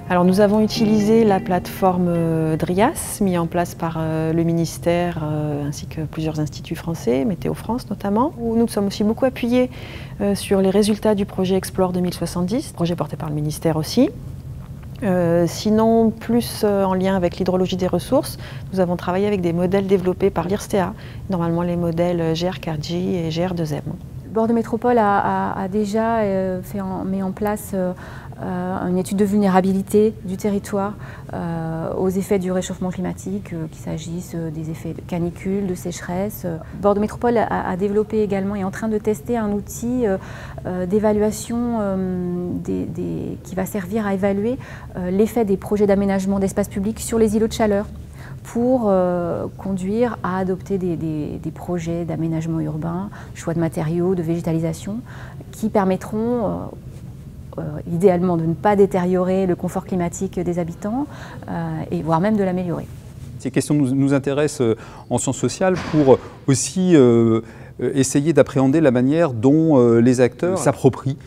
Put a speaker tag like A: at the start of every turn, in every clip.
A: Alors nous avons utilisé la plateforme DRIAS, mise en place par le ministère ainsi que plusieurs instituts français, Météo France notamment. Nous nous sommes aussi beaucoup appuyés sur les résultats du projet Explore 2070, projet porté par le ministère aussi. Sinon, plus en lien avec l'hydrologie des ressources, nous avons travaillé avec des modèles développés par l'IRSTEA, normalement les modèles GR4J et GR2M.
B: Bordeaux Métropole a déjà mis en place une étude de vulnérabilité du territoire aux effets du réchauffement climatique, qu'il s'agisse des effets de canicule, de sécheresse. Bordeaux Métropole a développé également et est en train de tester un outil d'évaluation qui va servir à évaluer l'effet des projets d'aménagement d'espaces publics sur les îlots de chaleur, pour conduire à adopter des projets d'aménagement urbain, choix de matériaux, de végétalisation, qui permettront idéalement de ne pas détériorer le confort climatique des habitants, et voire même de l'améliorer.
C: Ces questions nous intéressent en sciences sociales pour aussi essayer d'appréhender la manière dont les acteurs s'approprient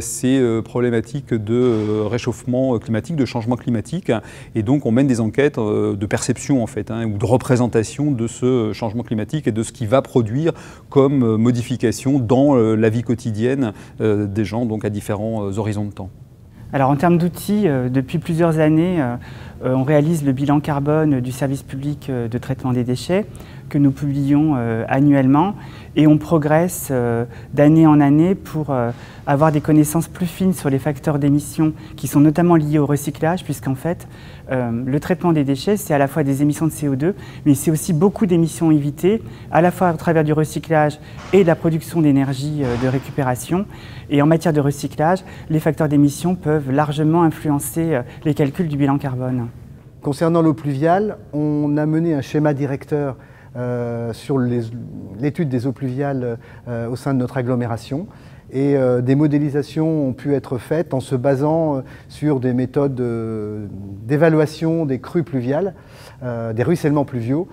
C: ces problématiques de réchauffement climatique, de changement climatique. Et donc on mène des enquêtes de perception en fait, ou de représentation de ce changement climatique et de ce qu'il va produire comme modification dans la vie quotidienne des gens, donc à différents horizons de temps.
D: Alors en termes d'outils, depuis plusieurs années, on réalise le bilan carbone du service public de traitement des déchets que nous publions annuellement et on progresse d'année en année pour avoir des connaissances plus fines sur les facteurs d'émissions qui sont notamment liés au recyclage, puisqu'en fait le traitement des déchets c'est à la fois des émissions de CO2 mais c'est aussi beaucoup d'émissions évitées à la fois au travers du recyclage et de la production d'énergie de récupération. Et en matière de recyclage, les facteurs d'émissions peuvent largement influencer les calculs du bilan carbone.
E: Concernant l'eau pluviale, on a mené un schéma directeur sur l'étude des eaux pluviales au sein de notre agglomération. Et des modélisations ont pu être faites en se basant sur des méthodes d'évaluation des crues pluviales, des ruissellements pluviaux,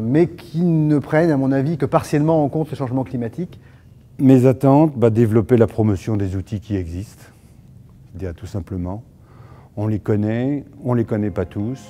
E: mais qui ne prennent, à mon avis, que partiellement en compte le changement climatique.
F: Mes attentes, développer la promotion des outils qui existent, tout simplement. On les connaît pas tous.